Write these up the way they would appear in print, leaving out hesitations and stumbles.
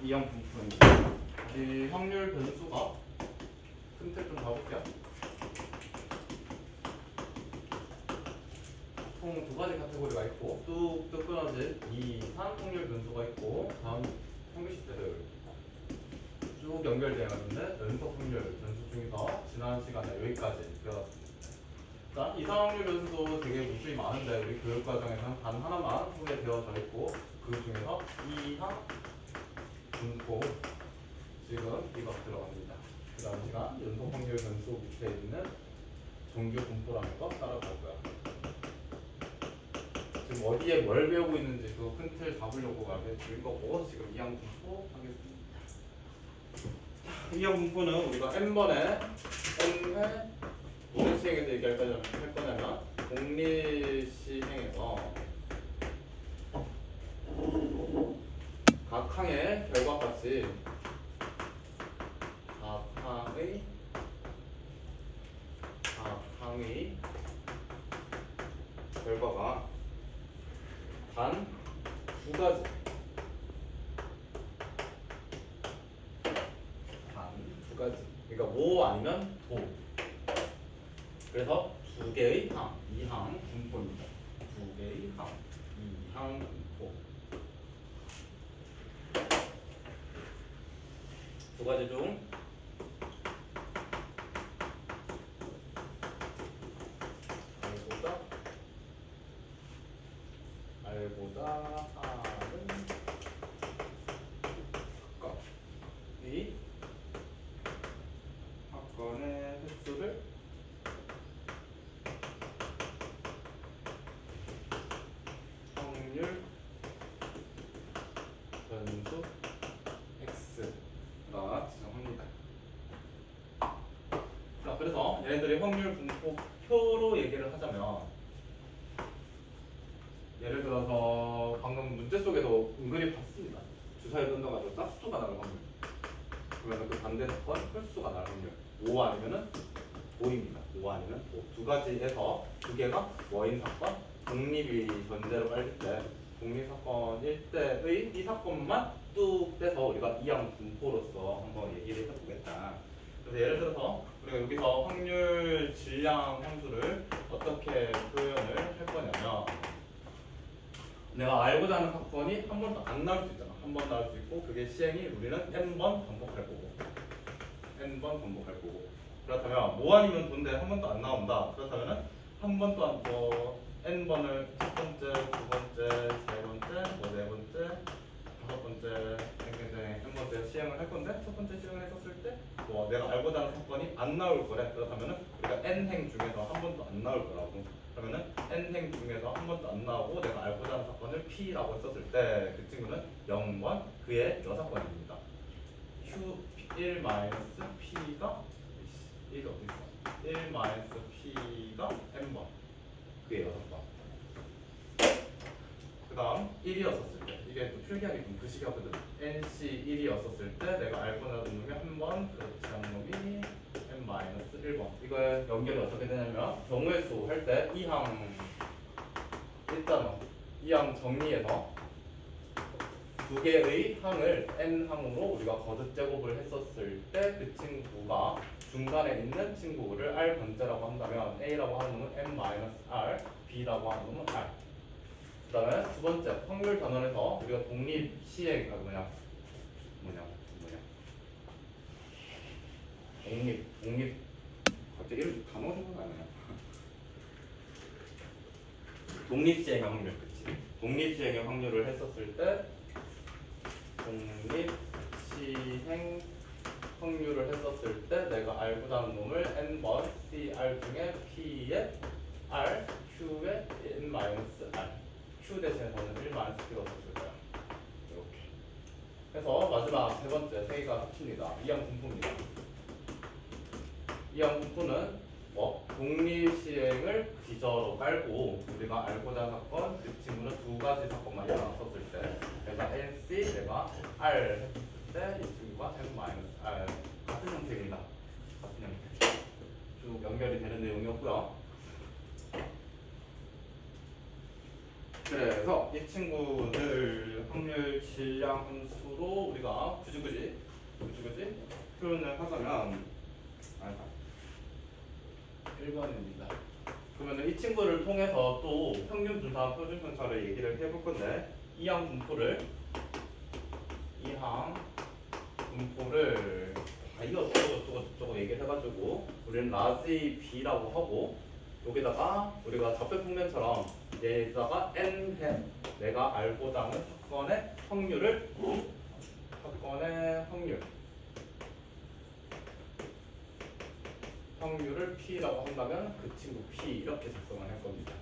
이형 분포입니다. 이 확률 변수가 틈틀 좀 가볼게요. 총 두 가지 카테고리가 있고 뚝뚝 끊어진 2, 3 확률 변수가 있고 다음 형식들을 쭉 연결되어 있는데 연속 확률 변수 중에서 지난 시간에 여기까지 배웠습니다. 자, 이상 확률 변수도 되게 무수히 많은데 우리 교육 과정에서는 단 하나만 소개되어져 있고 그 중에서 이항 분포 지금 이거 들어갑니다. 그 다음 시간 연속 확률 변수 밑에 있는 정규 분포라는 거 따라갈 거야. 지금 어디에 뭘 배우고 있는지 그 큰 틀 잡으려고 말해 줄 거고 지금 이항 분포 하겠습니다. 이항 분포는 우리가 n번에 n회 무슨 시행에서 얘기할 거냐면 공리시행에서 각 항의 결과값이 각 항의 결과가 단 두 가지 그러니까 모 아니면 도 그래서 두 개의 항, 이항 분포입니다. 두 개의 항, 이항 분포 두 가지 중 알고자 하는 사건의 횟수를 확률 변수 x가 지정합니다. 자, 그래서 얘네들이 확률 분포 표로 얘기를 하자면 예를 들어서 방금 문제 속에도 은근히 봤습니다. 주사위 던져가지고 짝수가 나올 확률. 그러면 그 반대 사건 홀수가 나올 확률. 5 아니면은 5입니다. 5 아니면 5. 두 가지에서 두 개가 뭐인 사건? 독립이 전제로 깔릴 때 독립 사건일 때의 이 사건만 뚝 떼서 우리가 이항 분포로서 한번 얘기를 해보겠다. 그래서 예를 들어서 우리가 여기서 확률 질량 함수를 어떻게 표현을 할 거냐면 내가 알고자 하는 사건이 한 번도 안 나올 수 있잖아. 한 번 나올 수 있고 그게 시행이 우리는 n번 반복할 거고 n번 반복할 거고 그렇다면 뭐 아니면 돈데 한 번도 안 나온다. 그렇다면은 한 번도 안 n번을 첫 번째, 두 번째, 세 번째, 뭐 네 번째, 다섯 번째, n 번째 시행을 할 건데 첫 번째 시행을 했었을 때 뭐 내가 알고자 하는 사건이 안 나올 거래. 그렇다면은 우리가 n행 중에서 한 번도 안 나올 거라고. 그러면은 n행 중에서 한 번도 안 나오고 내가 알고자 하는 사건을 p라고 했었을 때 그 친구는 0번 그의 여사건입니다. q1-p가 1이 어디 있어? 1-p가 n번 그의 여사건. 그 다음 1이었었을 때 이게 또 필기하기 좀 그시기하거든. nc 1이었었을 때 내가 알고자 하는 놈이 한번 그렇지 않은 놈이 n-1번 이거의 연결이 어떻게 되냐면 경우의 수 할 때 이항 일단은 이항 정리해서 두 개의 항을 n항으로 우리가 거듭 제곱을 했었을 때 그 친구가 중간에 있는 친구를 r 번째라고 한다면 a라고 하는 놈은 n-r, b라고 하는 놈은 r. 그 다음에 두 번째 확률 단원에서 우리가 독립 시행 독립 갑자기 이름 단어 생각 안 나요. 독립 시행의 확률 그치? 독립 시행의 확률을 했었을 때 독립 시행 확률을 했었을 때 내가 알고자 하는 놈을 n번 cr 중에 p의 r, q의 n-r q 대신에 저는 1-p가 썼을 거야. 이렇게 해서 마지막 세 번째 세 개가 합칩니다. 이항 분포입니다. 이항 분포는 뭐 독립 시행을 기저로 깔고 우리가 알고자 하는 사건 그 친구는 두 가지 사건만 나눴었을 때 내가 nc 내가 r 했을 때 이 친구가 n-r 같은 형태입니다. 같은 형태 쭉 연결이 되는 내용이었고요. 그래서 이 친구들 확률 확률 질량 함수로 우리가 굳이 표현을 하자면 1번입니다. 그러면 이 친구를 통해서 또 평균 분산 표준 편차를 얘기를 해볼 건데 이항 분포를 이거 어쩌고 얘기를 해가지고 우리는 라지 b라고 하고 여기다가 우리가 좌표 평면처럼 얘에다가 n 해 내가 알고자 하는 사건의 확률을 P라고 한다면 그 친구 P 이렇게 작성을 할 겁니다.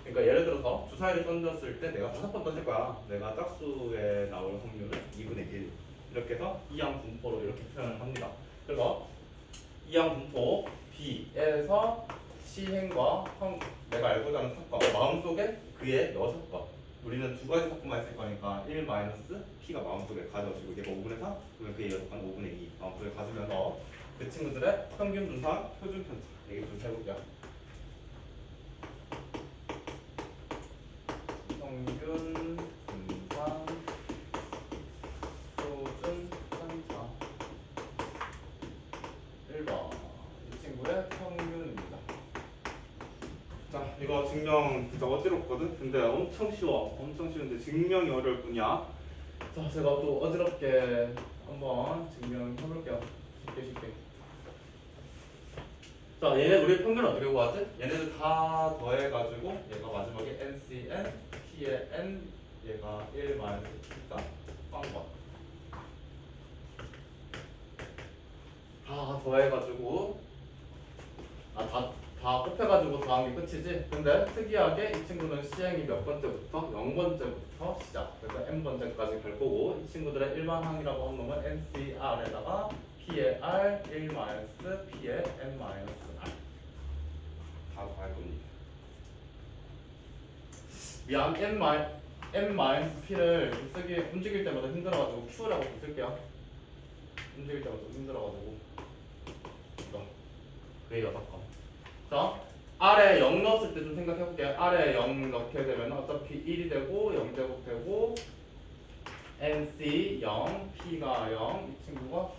그러니까 예를 들어서 주사위를 던졌을 때 내가 5번 던질 거야. 내가 짝수에 나올 확률은 2분의 1 이렇게 해서 이항 분포로 이렇게 표현을 합니다. 그래서 이항 분포 B에서 시행과 내가 알고자 하는 사건 마음속에 그의 6건 우리는 두 가지 사건만 있을 거니까 1 마이너스 P가 마음속에 가져지고 얘가 5분의 4 그러면 그의 6건 5분의 2 마음속에 가지면서 그 친구들의 평균 분산 표준 편차 얘기 좀 해볼게요. 평균 분산 표준 편차 1번 이 친구의 평균입니다. 자 이거 증명 진짜 어지럽거든? 근데 엄청 쉬운데 증명이 어려울 뿐이야. 자 제가 또 어지럽게 한번 증명해볼게요. 쉽게 자 얘네 우리 평균 어떻게 구하지? 얘네들 다 더해가지고 얘가 마지막에 NCN P의 N 얘가 1 마이너스 P가 빵번 다 더해가지고 다 곱해가지고 더한 게 끝이지. 근데 특이하게 이 친구는 시행이 몇 번째부터 0번째부터 시작. 그래서 n번째까지 갈 거고 이 친구들의 일반항이라고 한 놈은 NCR에다가 P의 R 1 마이너스 P의 N 마이너스 R 다 더할 겁니다. 미안 N 마이너스 P를 움직일 때마다 힘들어가지고 Q라고 쓸게요. 움직일 때마다 좀 힘들어가지고 이거 그의 6건. 자, R에 0 넣었을 때 좀 생각해볼게. R에 0 넣게 되면 어차피 1이 되고 0제곱 되고 NC 0, P가 0, 이 친구가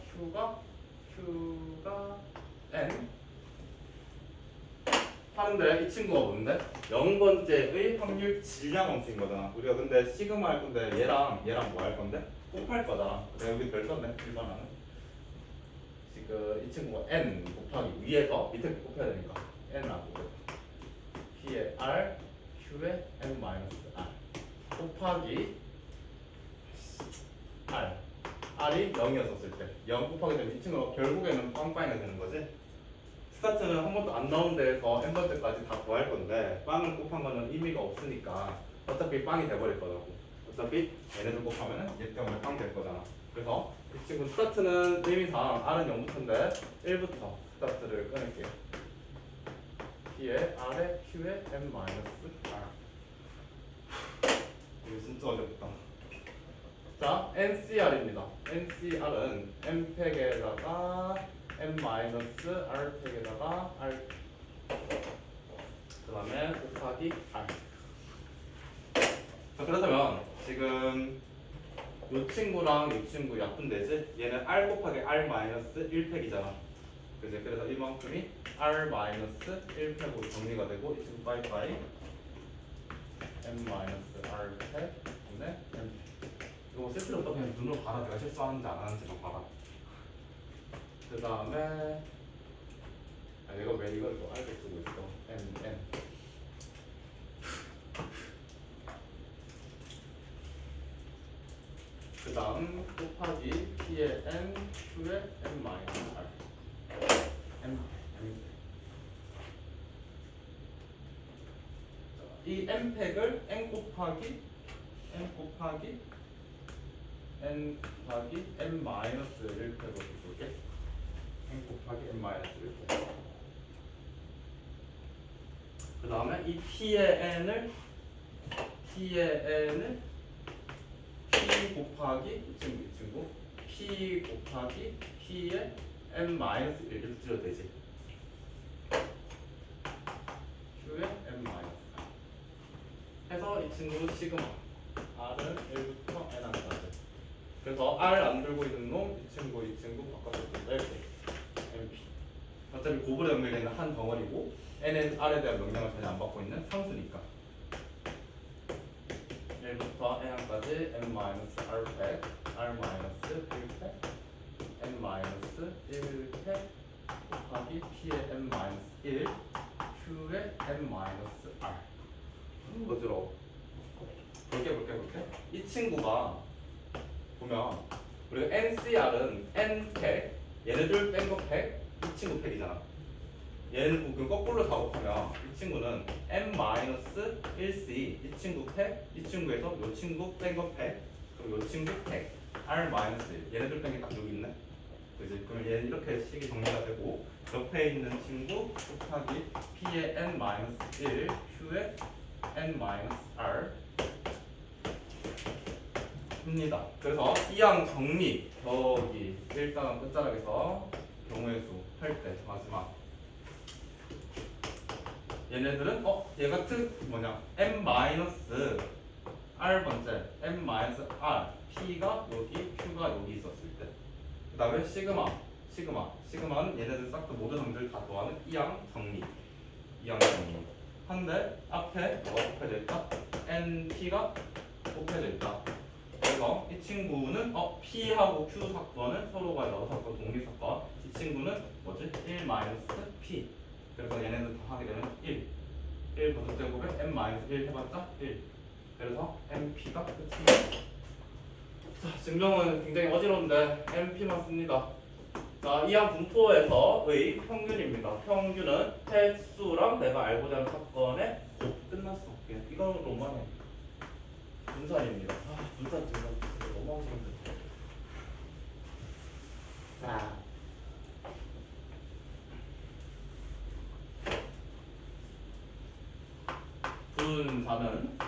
Q가 N 하는데 이 친구가 뭔데? 0번째의 확률 질량 함수인 거잖아. 우리가 근데 시그마 할 건데 얘랑 뭐 할 건데? 곱할 거잖아. 내가 여기 별 썼네. 1번하는 지금 이 친구가 N 곱하기 위에서 밑에 곱해야 되니까 N하고 P의 R, Q의 N 마이너스 R 곱하기 R R이 0이었을 때 0 곱하기 되면 이 친구가 결국에는 빵빵이가 되는 거지. 스타트는 한 번도 안 나온 데에서 n번째까지 다 구할 건데 빵을 곱한 거는 의미가 없으니까 어차피 빵이 돼버릴 거라고. 어차피 얘네들 곱하면 얘 때문에 빵 될 거잖아. 그래서 이 친구 스타트는 의미상 R은 0부터인데 1부터 스타트를 끊을게요. P의 R에 Q의 M 마이너스 R. 이거 진짜 어렵다. 자, NCR입니다. NCR은 M팩에다가 M 마이너스 R 팩에다가 R 그 다음에 곱하기 R. 자, 그렇다면 지금 이 친구랑 이 친구 약분되지? 얘는 R 곱하기 R 마이너스 1팩이잖아. 그지? 그래서 이만큼이 R 마이너스 1팩으로 정리가 되고 이 친구 빠이빠이 M 마이너스 R 팩 분의 M 팩. 이거 쓸 필요 없다. 그냥 눈으로 봐라. 내가 실수하는지 안 하는지만 봐라. 그 다음에 내가 왜 이걸 또 알고 쓰고 있어? N 그 다음 곱하기 P의 N, Q의 N 마이너스 R M 이 N팩을 N 곱하기 N 마이너스 1팩으로 줄게. N 곱하기 N 마이너스 1팩. 그 다음에 이 P의 N을 P 곱하기 이 친구 P 곱하기 P의 N 마이너스 1 이렇게 줄여도 되지. Q의 N 마이너스 해서 이 친구 시그마 R은 1부터 N 한다. 그래서 R 안 들고 있는 놈, 이 친구 바깥으로 뺄게. MP. 어차피 고불에 연결되어 있는 한 덩어리고 N은 R에 대한 명령을 전혀 안 받고 있는 상수니까. 1부터 N까지 N-R 팩, R-1팩, N-1팩 곱하기 P의 N-1, Q의 N-R. 어지러워. 볼게. 이 친구가 보면 우리가 NCR은 N팩, 얘네들 뺀 거 팩, 이 친구 팩이잖아. 얘는 그 거꾸로 작업하면 이 친구는 N-1C, 이 친구 팩, 이 친구에서 요 친구 뺀 거 팩, 그리고 요 친구 팩, R-1, 얘네들 뺀 게 딱 여기 있네. 그지? 그럼 얘는 이렇게 식이 정리가 되고 옆에 있는 친구 곱하기 P의 N-1, Q의 N-R 입니다. 그래서 이항 정리 여기 일단 끝자락에서 경우의 수 할 때 마지막 얘네들은 얘가 M R 번째 M R P가 여기 Q가 여기 있었을 때 그 다음에 시그마는 얘네들 싹 다 모든 항들 다 더하는 이항 정리 한데 앞에 뭐가 곱해져 있다? NP가 곱해져 있다. 그래서 이 친구는 P하고 Q 사건은 서로가 여러 사건 독립 사건. 이 친구는 뭐지? 1 P. 그래서 얘네들 다 하게 되면 1 버섯 제곱에 M-1 해봤자 1. 그래서 MP가 끝입니다. 자, 증명은 굉장히 어지러운데 MP만 씁니다. 자, 이항 분포에서의 평균입니다. 평균은 횟수랑 내가 알고자 하는 사건의 곱 끝났어. 이거는 로만해. 분산입니다. 분산 증명 너무 하기 힘들다. 자, 분산은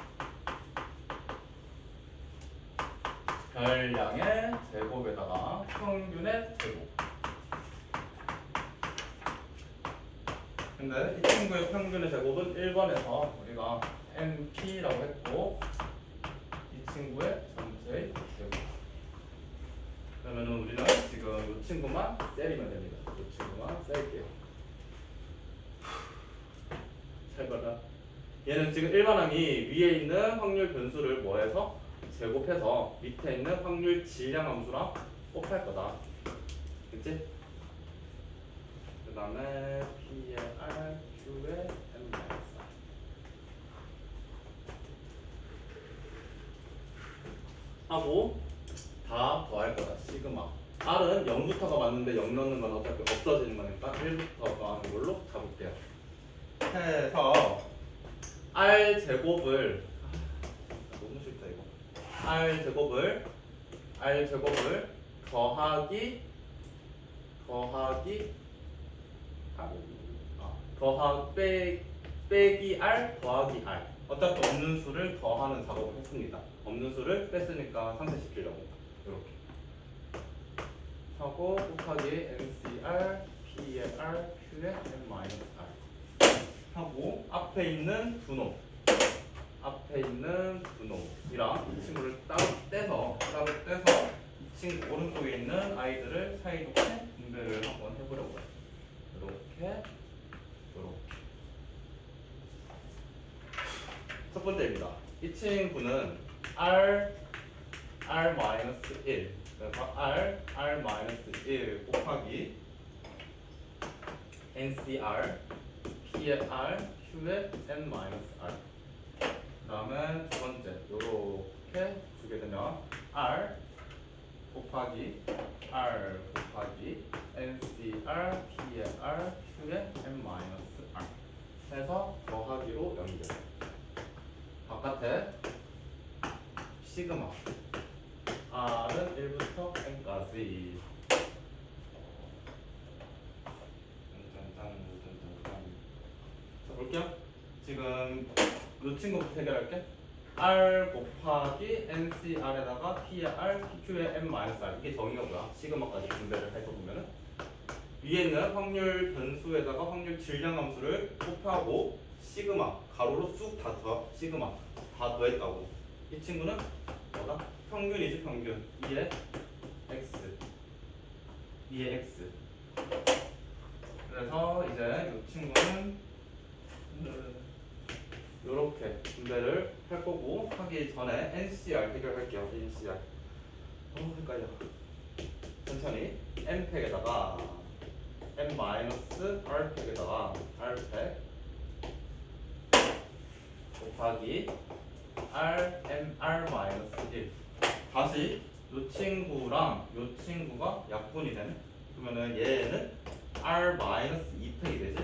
별량의 제곱에다가 평균의 제곱. 근데 이 친구의 평균의 제곱은 1번에서 우리가 MP라고 했고 이 친구의 전체의 제곱. 그러면은 우리는 지금 이 친구만 때리면 됩니다. 이 친구만 셀게요. 잘 봐라. 얘는 지금 일반항이 위에 있는 확률 변수를 뭐해서 제곱해서 밑에 있는 확률 질량 함수랑 곱할 거다. 그치? 그 다음에 P의 R, Q의 M-R 하고 다 더할 거다. 시그마. R은 0부터가 맞는데 0 넣는 건 어차피 없어지는 거니까 1부터 더하는 걸로 잡을게요. 해서 R 제곱을 너무 싫다 이거. R 제곱을 더하기 빼기 R 더하기 R. 어차피 없는 수를 더하는 작업을 했습니다. 없는 수를 뺐으니까 상쇄시키려고 이렇게 하고 곱하기 NCR, PER, Q의 M-R 하고 앞에 있는 두 놈이랑 이 친구를 따로 떼서 이 친구 오른쪽에 있는 아이들을 사이좋게 분배를 한번 해보려고 해요. 이렇게 첫 번째입니다. 이 친구는 R-1 그래서 R-1 곱하기 NCR P의 R, Q의 N-R 그 다음에 두 번째 요렇게 주게 되면 R 곱하기 NCR P의 R, Q의 M-R 해서 더하기로 연결. 바깥에 시그마 R은 1부터 N까지 자, 볼게요. 지금 이 친구부터 해결할게. R 곱하기 NCR에다가 P의 R, Q의 M-R 이게 정의가 뭐야? 시그마까지 분배를 해서 보면은 위에 있는 확률 변수에다가 확률 질량 함수를 곱하고 시그마 가로로 쑥 다 더했다고. 이 친구는 뭐다? 평균이지 평균. 2의 x. 2의 x. 그래서 이제 이 친구는 이렇게 분배를 할 거고 하기 전에 NCR 해결할게요. NCR. 헷갈려. 천천히 n팩에다가 n-r팩에다가 r팩 곱하기 r-1 다시 요 친구랑 요 친구가 약분이 되네. 그러면은 얘는 r-2팩이 되지.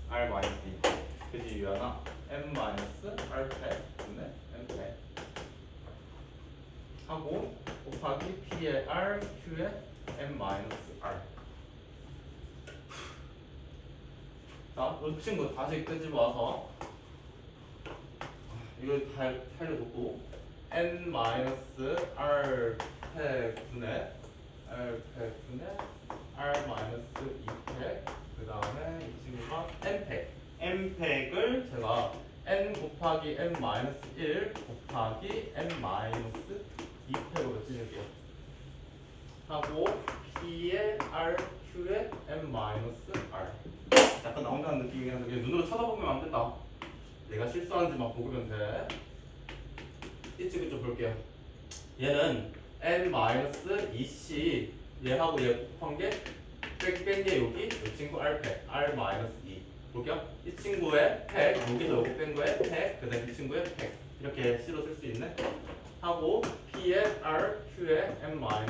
r-2 그지 유연아. n-r팩 분의 n팩 하고 곱하기 p의 r, q의 n-r. 자, 이 친구 다시 끄집어와서 이거 다 살려두고 n-r 팩 분의 r-2팩 그 다음에 이 친구가 n팩을 제가 n 곱하기 n-1 곱하기 n-2팩으로 찢을게요. 하고 p의 r, q의 n-r. 약간 나온다는 느낌이긴 한데 눈으로 쳐다보면 안 된다. 내가 실수하는지만 보면 돼. 이 친구 좀 볼게요. 얘는 n-2c 얘하고 얘 곱한 게 뺀 게 여기 이 친구 r팩 r-2 볼게요. 이 친구의 팩 여기서 여기 뺀 거에 팩 그다음 이 친구의 팩 이렇게 C로 쓸 수 있네. 하고 P의 R, Q의 n-R.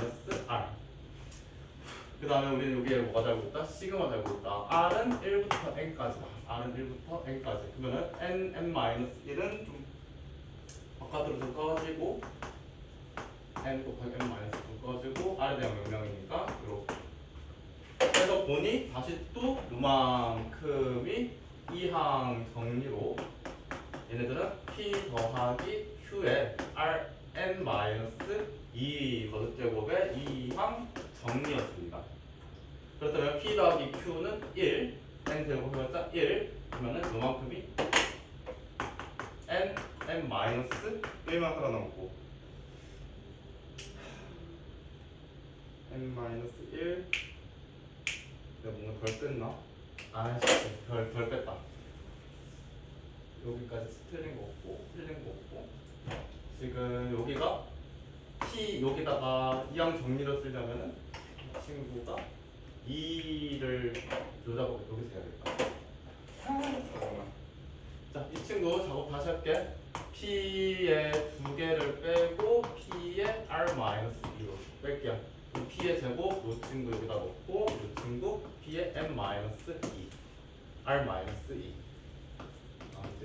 그 다음에 우리는 여기에 뭐가 잘 보였다? 시그마 잘 보였다. R은 1부터 N까지다. R은 1부터 N까지. 그러면은 n-1은 좀 바깥으로 좀 꺼지고 n 곱하기 n-좀 꺼지고 R에 대한 명령이니까 이렇게. 그래서 보니 다시 또 요만큼이 이항 정리로 얘네들은 P 더하기 Q의 R n-2 거듭제곱의 이항 정리였습니다. 그렇다면 P 더하기 Q는 1, n 제곱 해봤자 1, 그러면은 요만큼이 n-1만 살아남고 n-1 내가 뭔가 덜 뺐나? 아이씨 덜 뺐다. 여기까지 틀린 거 없고 틀린 거 없고 지금 여기가 P 여기다가 이항 정리로 쓰려면은 이 친구가 2를 요 작업을 여기서 해야겠다. 잠깐만. 자, 이 친구 작업 다시 할게. P의 두 개를 빼고 P의 R-2로 뺄게요. 이 P의 제곱 요 친구 여기다 넣고 요 친구 P의 n-2 R-2 이제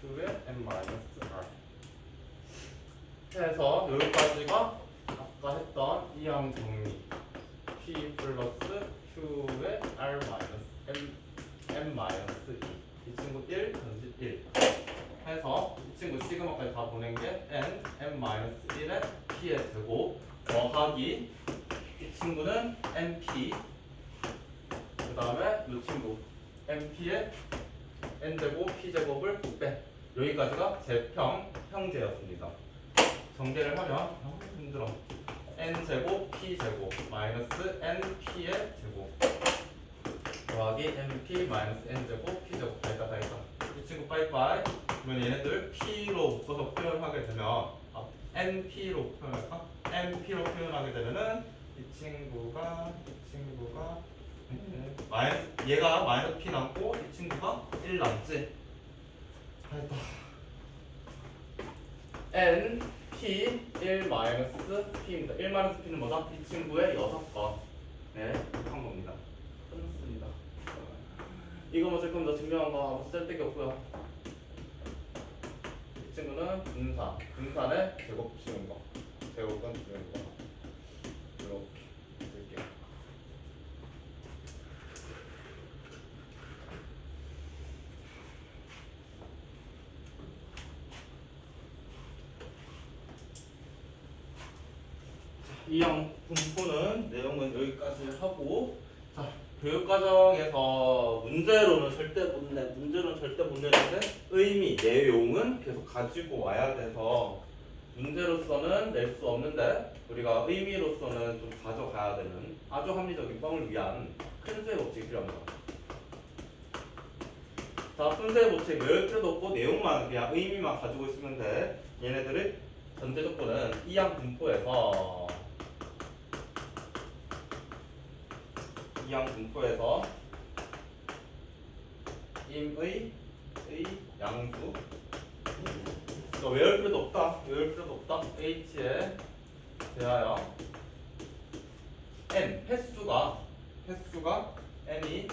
Q의 n-r 해서 여기까지가 아까 했던 이항 정리 P 플러스 Q의 n-2 이 친구 1 전지 1 해서 이 친구 시그마까지 다 보낸 게 n-1의 P의 제곱 더하기 이 친구는 nP 그 다음에 이 친구 nP의 n제곱 p제곱을 빼 여기까지가 제평 형제였습니다. 전개를 하면 힘들어. n제곱 p제곱 마이너스 np의 제곱 더하기 np 마이너스 n제곱 p제곱 다 있다. 이 친구 빠이빠이. 그러면 얘네들 p로 묶어서 표현하게 되면 np로 표현할까? np로 표현하게 되면은 이 친구가 얘가 마이너스 p 남고 이 친구가 1 남지. 됐다. n p 1 마이너스 p입니다. 1 마이너스 p는 뭐다? 이 친구의 6번. 네, 한 겁니다. 끝났습니다. 이거 뭐 지금 더 증명한 거 아무 쓸데기 없고요. 이 친구는 분산의 제곱 씌운 거. 제곱은 씌운 거. 이렇게 쓸게요. 이형 분포는 내용은 여기까지 하고 자 교육과정에서 문제로는 절대 못 내는데 의미 내용은 계속 가지고 와야 돼서 문제로서는 낼 수 없는데 우리가 의미로서는 좀 가져가야 되는 아주 합리적인 뻥을 위한 큰 수의 법칙이 필요합니다. 자, 순서의 법칙 외울 필요도 없고 내용만 그냥 의미만 가지고 있으면 돼. 얘네들의 전제 조건은 이항 분포에서 임의 양수 외울 필요도 없다. h에 대하여 n 횟수가 n이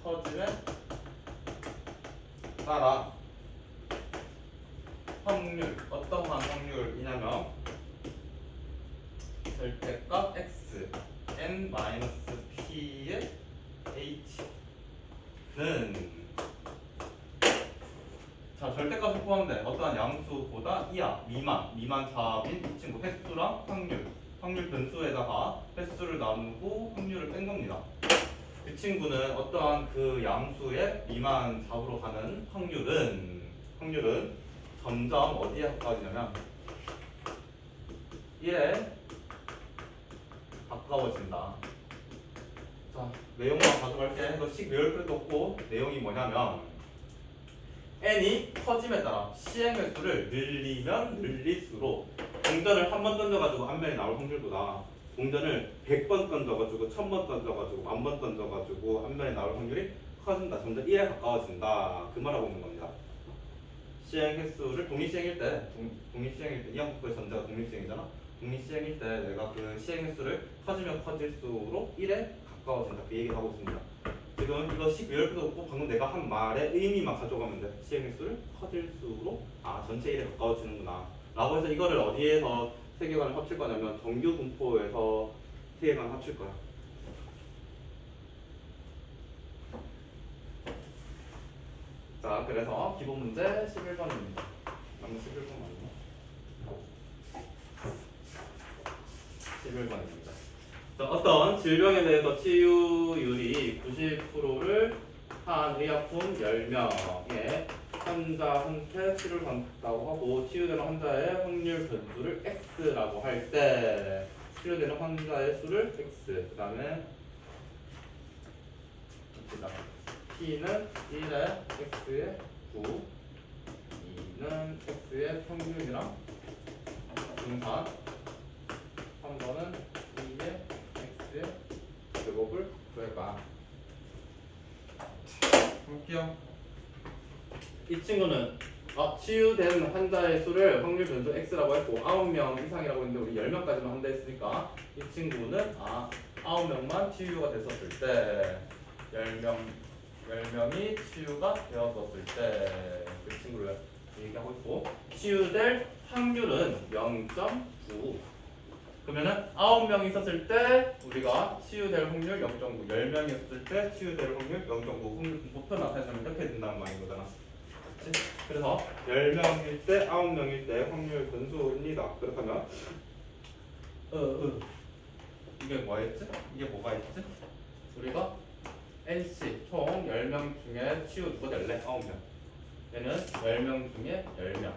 커짐에 따라 확률 어떠한 확률이냐면 절대값 x n-p의 h는 자 절대값을 포함된 어떠한 양수보다 이하 미만 잡인 이 친구 횟수랑 확률 변수에다가 횟수를 나누고 확률을 뺀 겁니다. 그 친구는 어떠한 그 양수의 미만 잡으로 가는 확률은 점점 어디에 가까워지냐면 1에 가까워진다. 자, 내용만 가져갈게. 이거 식 외울 필요도 없고 내용이 뭐냐면 n이 커짐에 따라 시행 횟수를 늘리면 늘릴수록 동전을 한 번 던져가지고 앞면에 나올 확률보다 동전을 100번 던져가지고 1000번 던져가지고 10,000번 던져가지고 앞면에 나올 확률이 커진다. 점점 1에 가까워진다. 그 말하고 있는 겁니다. 시행 횟수를 독립시행일 때 이 항목의 전제가 독립시행이잖아. 독립시행일 때 내가 그 시행 횟수를 커지면 커질수록 1에 가까워진다. 그 얘기를 하고 있습니다. 지금 이거 식 외울 필요도 없고 방금 내가 한 말의 의미만 가져가면 돼. 시행 횟수를 커질수록 전체 1에 가까워지는구나 라고 해서 이거를 어디에서 세계관을 합칠 거냐면 정규 분포에서 세계관을 합칠 거야. 자, 그래서 기본 문제 11번입니다. 남은 11번 맞나? 11번입니다. 자, 어떤 질병에 대해서 치유율이 90%를 한 의약품 10명의 환자한테 치료를 받았다고 하고 치유되는 환자의 확률 변수를 x라고 할 때 치료되는 환자의 수를 x 그 다음에 p는 1에 x의 9 2는 x의 평균이랑 분산 3번은 2의 x의 제곱을 구해봐. 볼게요. 이 친구는 치유된 환자의 수를 확률 변수 x라고 했고 9명 이상이라고 했는데 우리 10명까지만 한다 했으니까 이 친구는 9명만 치유가 됐었을 때 10명이 치유가 되었었을 때 그 친구를 얘기하고 있고 치유될 확률은 0.9 그러면은 9명 있었을 때 우리가 치유될 확률 0.9 10명이 있었을 때 치유될 확률 0.9 확률 분포표 나타내면 이렇게 된다는 말인 거잖아. 그치? 그래서 10명일 때 9명일 때 확률 변수입니다. 그렇다면 이게 뭐였지? 이게 뭐가 있지? 우리가 NC 총 10명 중에 치유 누가 될래? 9명. 얘는 10명 중에 10명.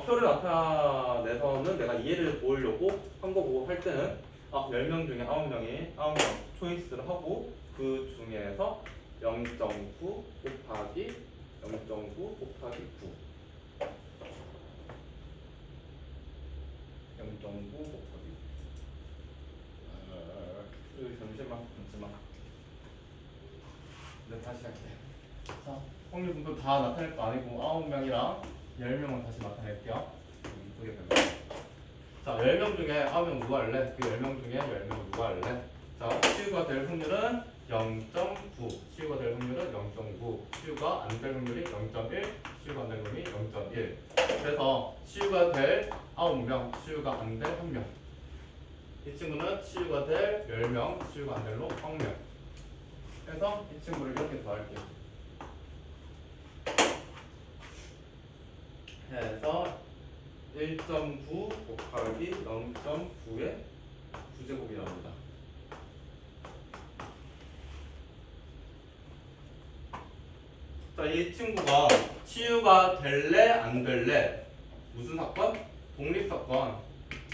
표를 나타내서는 내가 이해를 보이려고 한 거고 할 때는 10명 중에 9명 초이스를 하고 그 중에서 0.9 곱하기 9 0.9 곱하기 잠시만 네, 다시 할게. 자, 확률 분포 다 나타낼 거 아니고 9명이랑 10명은 다시 나타낼게요. 이쁘게 되면. 자, 10명 중에 9명 누가 할래? 그 10명 중에 10명 누가 할래? 자, 치유가 될 확률은 0.9. 치유가 될 확률은 0.9. 치유가 안 될 확률이 0.1. 치유가 안 될 확률이 0.1. 그래서 치유가 될 9명, 치유가 안 될 1명. 이 친구는 치유가 될 10명, 치유가 안 될로 1명. 그래서 이 친구를 이렇게 더할게요. 해서 1.9 곱하기 0.9의 9제곱이 나옵니다. 자, 이 친구가 치유가 될래 안 될래 무슨 사건? 독립사건.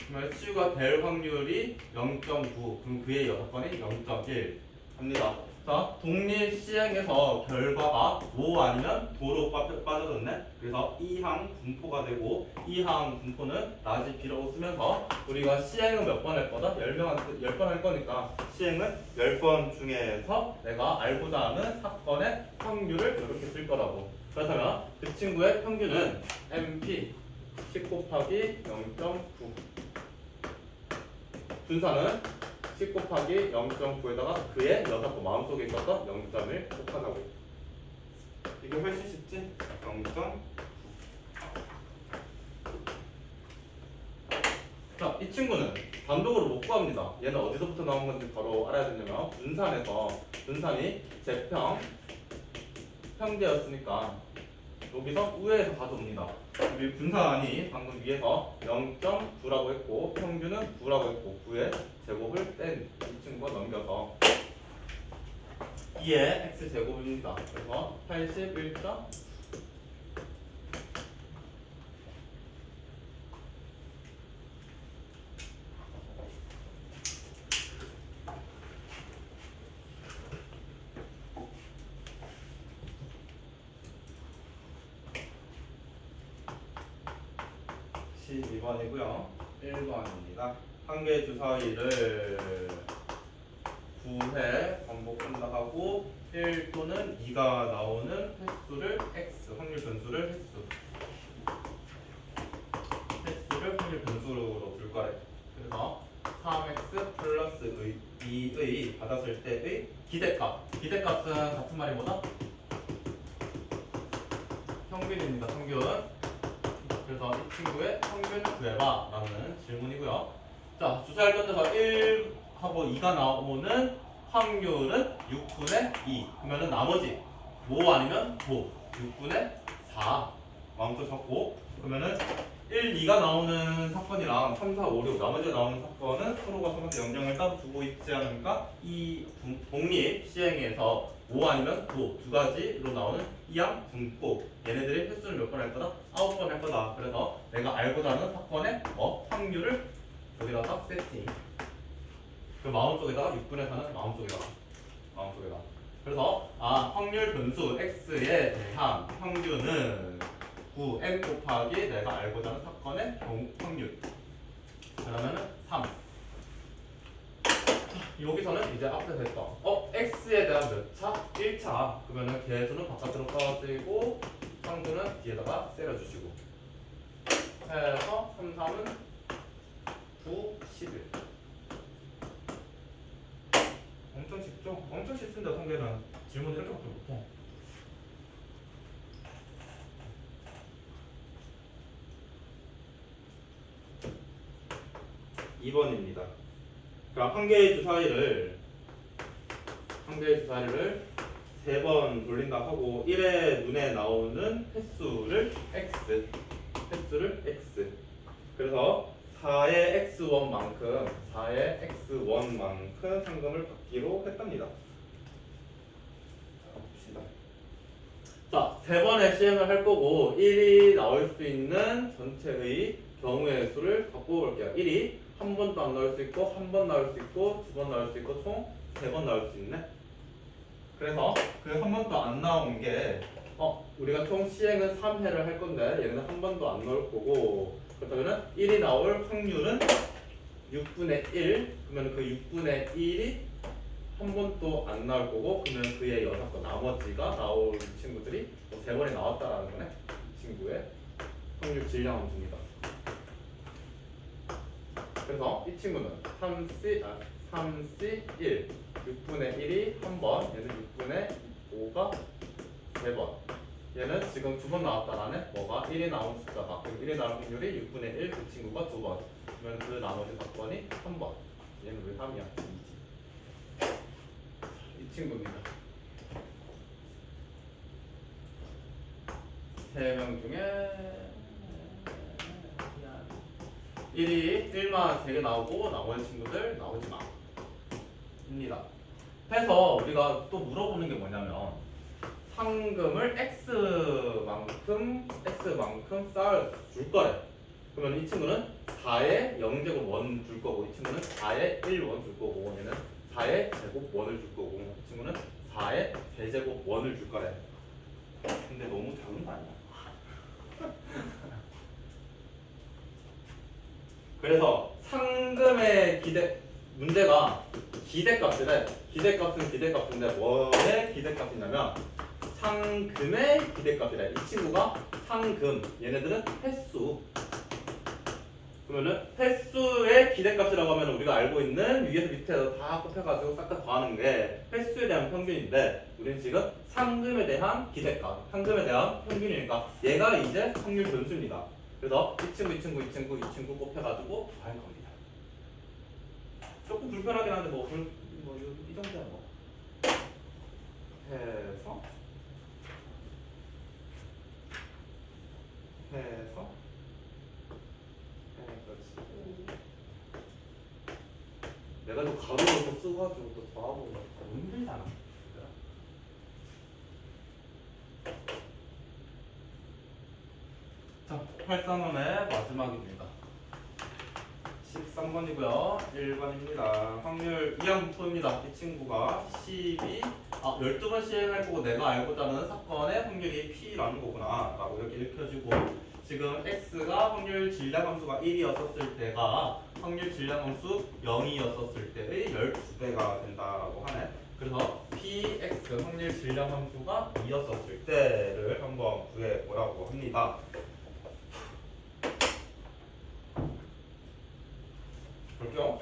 그러면 치유가 될 확률이 0.9. 그럼 그의 여사건이 0.1 합니다. 자, 독립 시행에서 결과가 모 아니면 도로 빠져졌네. 그래서 이항 분포가 되고 이항 분포는 라지 B라고 쓰면서 우리가 시행은 몇 번 할 거다? 10번 할 거니까 시행은 10번 중에서 내가 알고자 하는 사건의 확률을 이렇게 쓸 거라고. 그렇다면 그 친구의 평균은 MP 10 곱하기 0.9. 분사는 10 곱하기 0.9에다가 그의 여사건 마음속에 있었던 0.1 곱하자고. 이게 훨씬 쉽지? 0.9. 자, 이 친구는 단독으로 못 구합니다. 얘는 어디서부터 나온 건지 바로 알아야 되냐면 분산이 제평 평제였으니까 여기서 우회에서 가져옵니다. 우리 분산이 방금 위에서 0.9라고 했고 평균은 9라고 했고 9의 제곱을 뺀 이 친구가 넘겨서 2의 x 제곱입니다. 그래서 81. 12번이고요. 1번입니다. 한 개의 주사위를 9회 반복한다 하고 1 또는 2가 나오는 횟수를 x, 확률 변수를 횟수를 확률 변수로 둘 거래. 그래서 3x 플러스 2의 받았을 때의 기대값은 같은 말이 뭐다? 평균입니다. 평균. 그래서 이 친구의 평균을 구해봐 라는 질문이고요. 자, 주사를 던져서 1하고 2가 나오는 확률은 6분의 2. 그러면은 나머지 모 아니면 도 6분의 4 마음껏 잡고, 그러면은 1, 2가 나오는 사건이랑 3, 4, 5, 6 나머지 나오는 사건은 서로가 서로한테 영향을 따로 두고 있지 않으니까 이 독립 시행에서 모 아니면 도 두 가지로 나오는 이항 분포, 얘네들이 횟수를 몇 번 할 거다? 9번 할 거다. 그래서 내가 알고자 하는 사건의 확률을 여기다가 세팅. 그 마음속에다가 6분의 4는 마음속에다가. 그래서 확률 변수 x에 대한 평균은 9n 곱하기 내가 알고자 하는 사건의 확률. 그러면은 3. 여기서는 이제 앞에서 했던 x에 대한 몇 차? 1차. 그러면은 개수는 바깥으로 떨어지고 상수는 뒤에다가 때려주시고 해서 3, 3은 9, 11. 엄청 쉽죠? 엄청 쉽습니다. 통계는 질문 이렇게밖에 못해. (2번입니다) 그러니까 한 개의 주사위를 3번 돌린다 하고 1의 눈에 나오는 횟수를 x. 그래서 4의 x1만큼 상금을 받기로 했답니다. 봅시다. 자, 3번의 시행을 할 거고 1이 나올 수 있는 전체의 경우의 수를 바꿔볼게요. 1이 한 번도 안 나올 수 있고, 한 번 나올 수 있고, 두 번 나올 수 있고, 총 3번 나올 수 있네. 그래서 그 한 번도 안 나온 게 우리가 총 시행은 3회를 할 건데 얘는 한 번도 안 나올 거고, 그렇다면 1이 나올 확률은 6분의 1. 그러면 그 6분의 1이 한 번도 안 나올 거고, 그러면 그의 여사건 나머지가 나올 친구들이 3번이 나왔다라는 거네. 이 친구의 확률 질량 함수입니다. 그래서 이 친구는 3C1 6분의 1이 한 번, 얘는 6분의 5가 3번. 얘는 지금 2번 나왔다라네. 뭐가 1이 나온 숫자가, 그럼 1이 나올 확률이 6분의 1, 그 친구가 2번. 그러면 그 나머지 사건이 3번. 얘는 왜 3이야? 2지. 이 친구입니다. 3명 중에 1만 3개 나오고 나머지 친구들 나오지 마 입니다. 해서 우리가 또 물어보는 게 뭐냐면 상금을 x만큼 쌓을 줄 거래. 그러면 이 친구는 4의 0제곱 원 줄 거고 이 친구는 4의 1원 줄 거고 얘는 4의 제곱 원을 줄 거고 이 친구는 4의 대제곱 원을 줄 거래. 근데 너무 작은 거 아니야? 그래서 상금의 문제가 기대값이래. 기대값은 기대값인데 뭐의 기대값이냐면 상금의 기대값이래. 이 친구가 상금, 얘네들은 횟수. 그러면은 횟수의 기대값이라고 하면 우리가 알고 있는 위에서 밑에서 다 곱해가지고 싹 다 더하는 게 횟수에 대한 평균인데 우리는 지금 상금에 대한 기대값, 상금에 대한 평균이니까 얘가 이제 확률 변수입니다. 그래서 이 친구 곱해가지고 더할 겁니다. 조금 불편하긴 한데 이 정도야 뭐. 해서 내가 또 가로로 또 써가지고 또 더하고 너무 힘들잖아. 자, 8단원의 마지막입니다. 13번이고요. 1번입니다. 확률 이항분포입니다. 이 친구가 12번 시행할 거고 내가 알고자 하는 사건의 확률이 P라는 거구나 라고 이렇게 읽혀지고 지금 X가 확률 질량함수가 1이었을 때가 확률 질량함수 0이었을 때의 12배가 된다라고 하네. 그래서 PX 확률 질량함수가 2였을 때를 한번 구해보라고 합니다. 볼게요.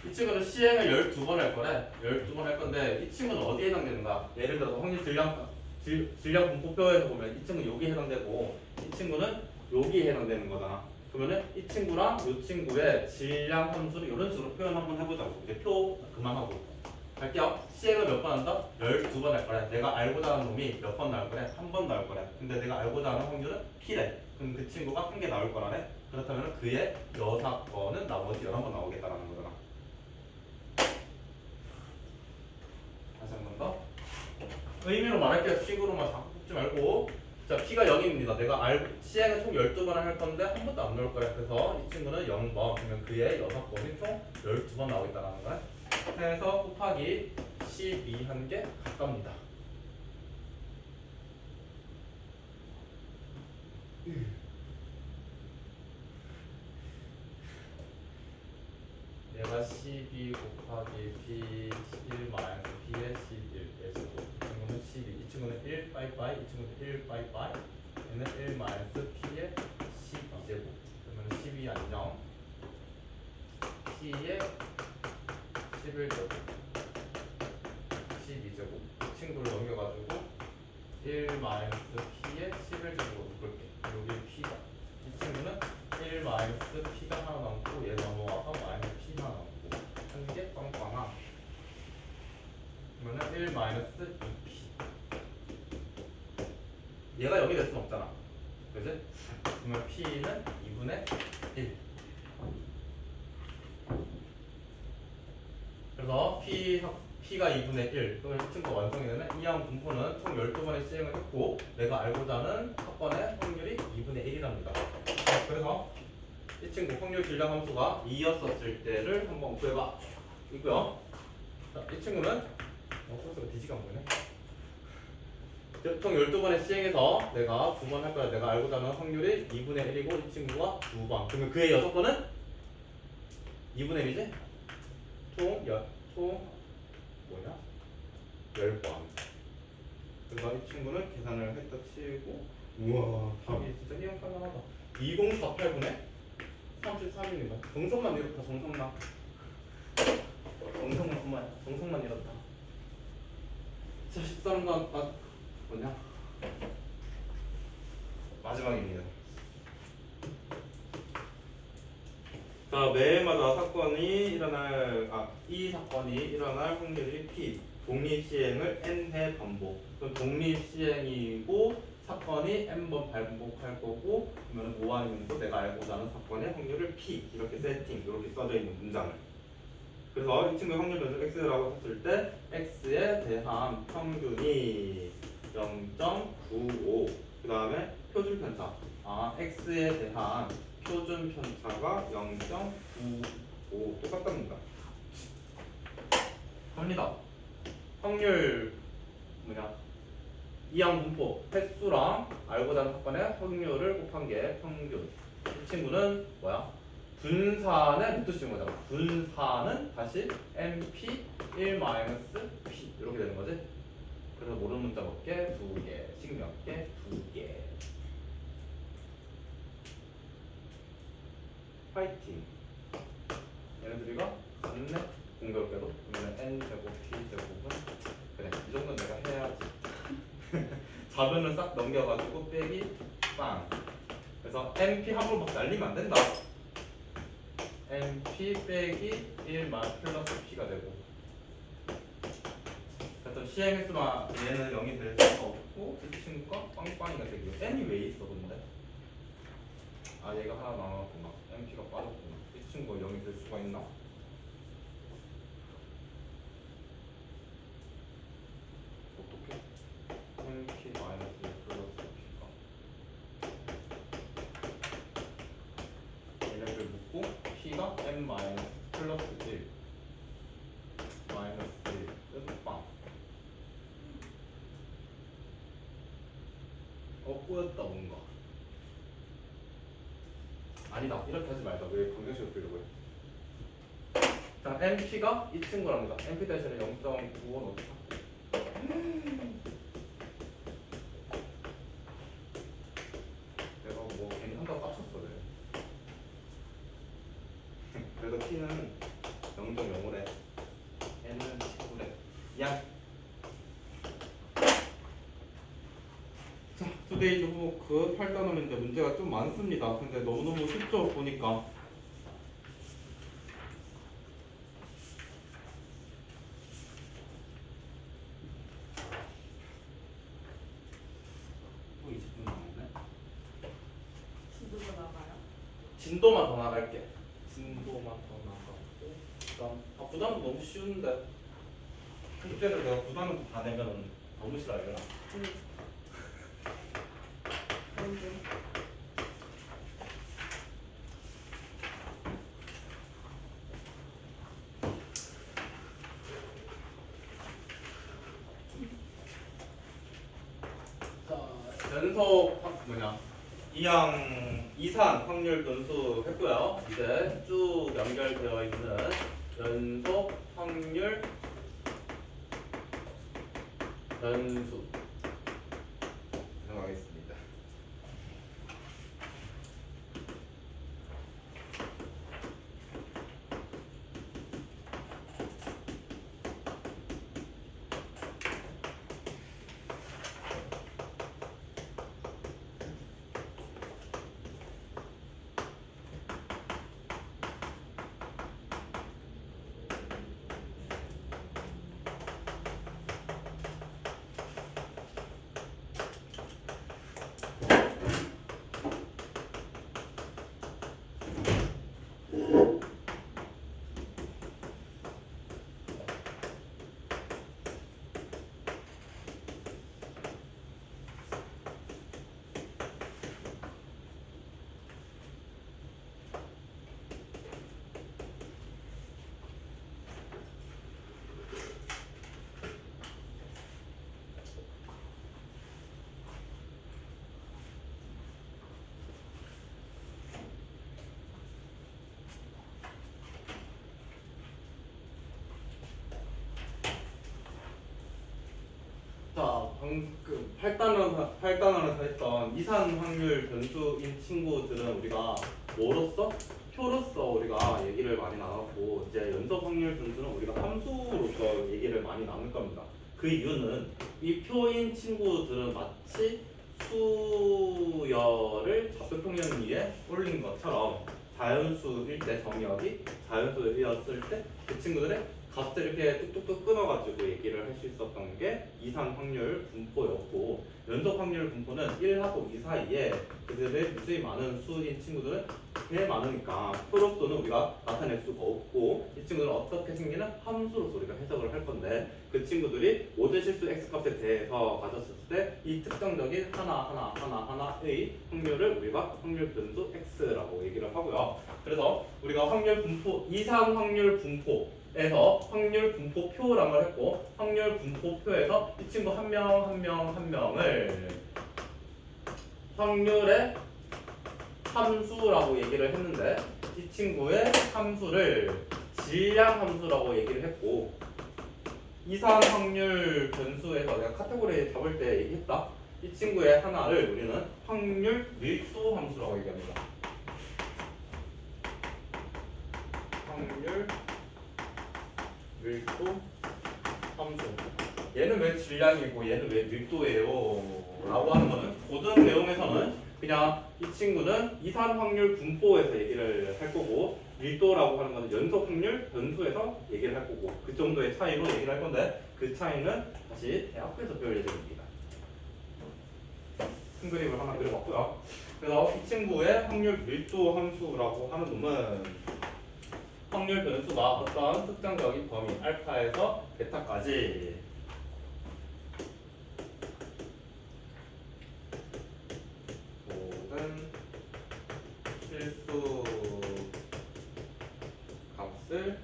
이 친구는 시행을 12번 할 거래. 12번 할 건데 이 친구는 어디에 해당되는가? 예를 들어서 확률 질량 분포표에서 보면 이 친구는 여기에 해당되고 이 친구는 여기에 해당되는 거잖아. 그러면은 이 친구랑 이 친구의 질량 함수를 이런 식으로 표현 한번 해보자고. 이제 표 그만하고 갈게요. 시행을 몇 번 한다? 12번 할 거래. 내가 알고자 하는 놈이 몇 번 나올 거래? 한 번 나올 거래. 근데 내가 알고자 하는 확률은 P래. 그럼 그 친구가 한 개 나올 거라네. 그렇다면 그의 여사건은 나머지 11번 나오겠다라는 거잖아. 다시 한 번 더. 의미로 말할게요. 식으로만 자꾸 뽑지 말고. 자, P가 0입니다. 내가 시행을 총 12번을 할 건데 한 번도 안 나올 거야. 그래서 이 친구는 0번. 그러면 그의 여사건이 총 12번 나오겠다라는 거야. 해서 곱하기 12 한 개 같답니다. 얘가 12 곱하기 B 11 마이너스 B의 11의 제곱. 이 친구는 12. 이 친구는 1 빠이빠이. 이 친구는 1 빠이빠이. 얘는 1 마이너스 P의 12제곱. 그러면 12 안녕. P의 11제곱. 12제곱. 이 친구를 넘겨가지고 1 마이너스 P의 11제곱으로 묶을게. 여기 P다. 이 친구는 1 마이너스 P가 하나 남고 얘 넘어와서 마이너스 P 하나 남고 한 개 빵빵아. 그러면 1 마이너스 2P. 얘가 여기 될 수는 없잖아. 그지? 그러면 P는 2분의 1. 그래서 P가 2분의 1. 그러면 이 친구가 완성이 되는 이항 분포는 총 12번의 시행을 했고 내가 알고자 하는 사건의 확률이 2분의 1이랍니다. 그래서 이 친구 확률 질량 함수가 2였었을 때를 한번 구해봐. 이고요. 자, 이 친구는 소스가 뒤지가 안 보이네. 총 12번의 시행에서 내가 2번 할 거야. 내가 알고자 하는 확률이 2분의 1이고 이 친구가 2번. 그러면 그의 6번은 2분의 1이지? 총 뭐냐? 10번. 그래서 이 친구는 계산을 했다 치고 우와 답이 진짜 희한하다. 20489네? 33입니다. 정성만 이렇다. 정성만 이렇다. 자, 13번 뭐냐? 마지막입니다. 자, 매해마다 이 사건이 일어날 확률이 P. 독립시행을 N회 반복. 그럼 독립시행이고 사건이 N번 반복할 거고 그러면 오한이면서 내가 알고자 하는 사건의 확률을 P. 이렇게 세팅, 이렇게 써져 있는 문장을. 그래서 이 친구의 확률 변수 X라고 했을 때 X에 대한 평균이 0.95. 그 다음에 표준 편차. X에 대한 표준 편차가 0.95 똑같답니다. 합니다. 확률 뭐냐? 이항 분포 횟수랑 알고자 하는 사건의 확률을 곱한 게 평균. 이 친구는 뭐야? 분산의 루트 씌운 거잖아. 분산은 다시 MP 1 P 이렇게 되는 거지. 그래서 모르는 문자 몇 개? 2개. 식 몇 개? 2개. 파이팅. 얘네들이가 같네. 공교롭게도 그러면 n 제곱 p 제곱은 그래 이 정도는 내가 해야지. 자변을 싹 넘겨가지고 빼기 빵. 그래서 np 함으로 막 날리면 안 된다. np 빼기 1 플러스 p가 되고. 그래서 CMS만 얘는 0이 될 수가 없고 이 친구가 빵빵이가 되고. n이 왜 있어 근데? 아 얘가 하나 남았구나. np가 빠졌구나. 이 친구가 0이 될 수가 있나? 어떻게? np 마이너스 1 플러스 p가 얘네들 묶고 p가 n 마이너스 플러스 1 마이너스 1 끝빵. 꼬였다 뭔가. 아니다 이렇게 하지 말자. 왜 방정식으로 풀려고 해? 자 np가 이 친구랍니다. np 대신에 0.95 넣자. 내가 뭐 괜히 한다고 깝쳤어 내. 그래도 p는 0.05래. n은 19래. 야. 자, 투데이 홈워크 8단원인데 문제가 좀 많습니다. 근데 너무너무 쉽죠 보니까. 또 20분 남았네. 진도가 나가요? 진도만 더 나갈게. 진도만 더 나가고. 그다음 부담도 너무 쉬운데. 숙제를 내가 부담을 다 내면 너무 싫어요. 언제? 자, 연속 뭐냐? 이산 확률 변수 했고요. 이제 쭉 연결되어 있는 연속 확률 변수 들어가겠습니다. 자, 방금 8단원에서 했던 이산 확률 변수인 친구들은 우리가 뭐로써? 표로써 우리가 얘기를 많이 나눴고, 이제 연속 확률 변수는 우리가 함수로서 얘기를 많이 나눌 겁니다. 그 이유는 이 표인 친구들은 마치 수열을 좌표평면 위에 올린 것처럼 자연수일 때 정의역이 자연수였을 때 그 친구들의 값을 이렇게 뚝뚝뚝 끊어가지고 얘기를 할 수 있었던 게 이산 확률 분포였고, 연속 확률 분포는 1하고 2 사이에 그들의 무수히 많은 수인 친구들은 꽤 많으니까 표로서는 우리가 나타낼 수가 없고 이 친구는 어떻게 생기는 함수로서 우리가 해석을 할 건데 그 친구들이 모든 실수 x값에 대해서 가졌을 때 이 특정적인 하나의 확률을 우리가 확률 변수 x라고 얘기를 하고요. 그래서 우리가 확률 분포 이상 확률 분포에서 확률 분포표라는 걸 했고 확률 분포표에서 이 친구 한 명을 확률의 함수라고 얘기를 했는데 이 친구의 함수를 질량 함수라고 얘기를 했고 이상 확률 변수에서 내가 카테고리 잡을 때 얘기했다. 이 친구의 하나를 우리는 확률 밀도 함수라고 얘기합니다. 확률 밀도 함수. 얘는 왜 질량이고 얘는 왜 밀도예요? 라고 하는 거는 고등 내용에서는 그냥 이 친구는 이산 확률 분포에서 얘기를 할 거고 밀도라고 하는 거는 연속 확률 변수에서 얘기를 할 거고 그 정도의 차이로 얘기를 할 건데 그 차이는 다시 대학교에서 배울 예정입니다. 큰 그림을 하나 그려봤고요. 그래서 이 친구의 확률 밀도 함수라고 하는 놈은 확률 변수가 어떤 특정적인 범위 알파에서 베타까지 모든 실수 값을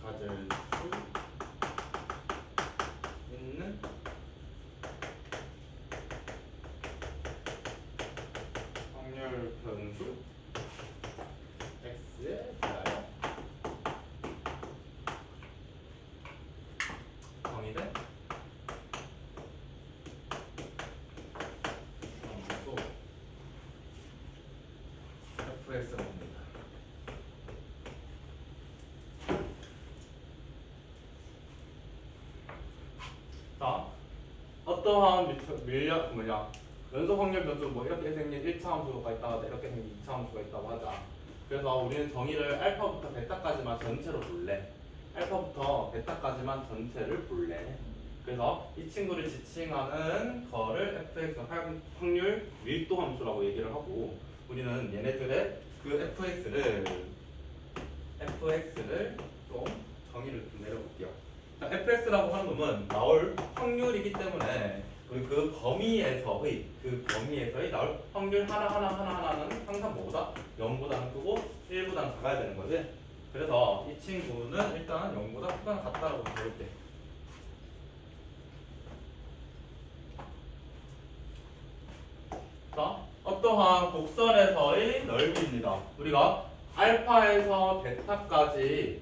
가질 수 있는 확률 변수 x에 대하여 정의된 함수 fx입니다. 자, 어떠한 연속 확률 변수 뭐 이렇게 생긴 1차 함수가 있다가 이렇게 생긴 2차 함수가 있다고 하자. 그래서 우리는 정의를 알파부터 베타까지만 전체로 볼래. 알파부터 베타까지만 전체를 볼래. 그래서 이 친구를 지칭하는 거를 fx 확률 밀도 함수라고 얘기를 하고 우리는 얘네들의 그 fx를 좀 정의를 좀 내려볼게요. fx라고 하는 놈은 나올 확률이기 때문에 우리 그 범위에서의 나올 확률 하나는 항상 뭐보다 0보다는 크고 1보다는 작아야 되는 거지. 그래서 이 친구는 일단 0보다 크거나 같다라고 배울게. 자, 어떠한 곡선에서의 넓이입니다. 우리가 알파에서 베타까지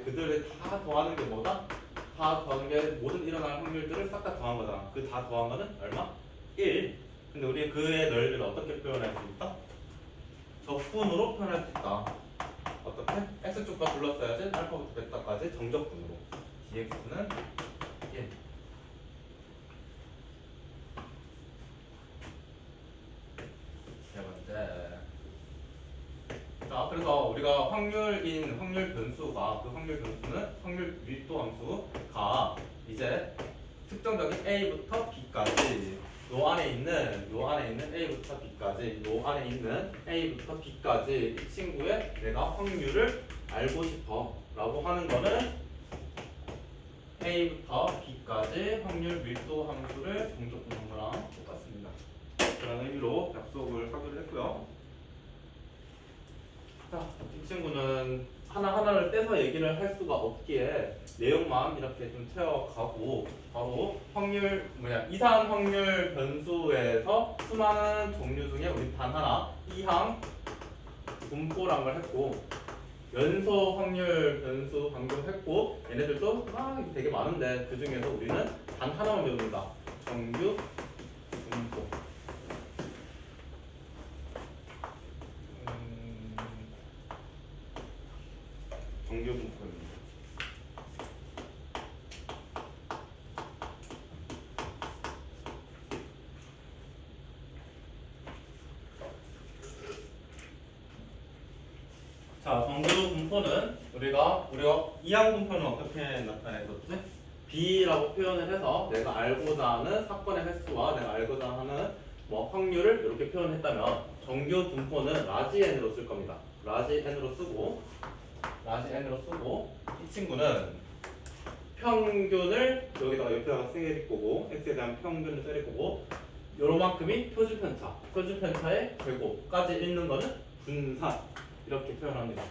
그들을 다 더하는 게 뭐다? 다 더하는 게 모든 일어나는 확률들을 싹 다 더한 거잖아. 그 다 더한 거는 얼마? 1. 근데 우리 그의 넓이를 어떻게 표현할 수 있다? 적분으로 표현할 수 있다. 어떻게? x축과 둘러싸야지 알파부터 베타까지 정적분으로. dx는 1. 세 번째. 자, 그래서 우리가 확률 변수가 그 확률 변수는 확률 밀도 함수가 이제 특정적인 a부터 b까지 요 안에 있는 a부터 b까지 이 친구의 내가 확률을 알고 싶어라고 하는 거는 a부터 b까지 확률 밀도 함수를 정적분한 거랑 똑같습니다. 그런 의미로 약속을 하기로 했고요. 자, 이 친구는 하나하나를 떼서 얘기를 할 수가 없기에 내용만 이렇게 좀 채워가고 바로 이상 확률 변수에서 수많은 종류 중에 우리 단 하나 이항 분포란 걸 했고 연속 확률 변수 방금 했고 얘네들도 막 되게 많은데 그 중에서 우리는 단 하나만 배웁니다. 정규 분포. 정규 분포입니다. 자, 정규 분포는 우리가 이항 분포는 어떻게 나타냈었지? B라고 표현을 해서 내가 알고자 하는 사건의 횟수와 내가 알고자 하는 뭐 확률을 이렇게 표현했다면 정규 분포는 라지 n으로 쓸 겁니다. 라지 n으로 쓰고 이 친구는 평균을 여기다가 옆에다가 세릴 거고 x에 대한 평균을 세릴 거고 요만큼이 표준편차의 제곱까지 읽는 거는 분산 이렇게 표현합니다.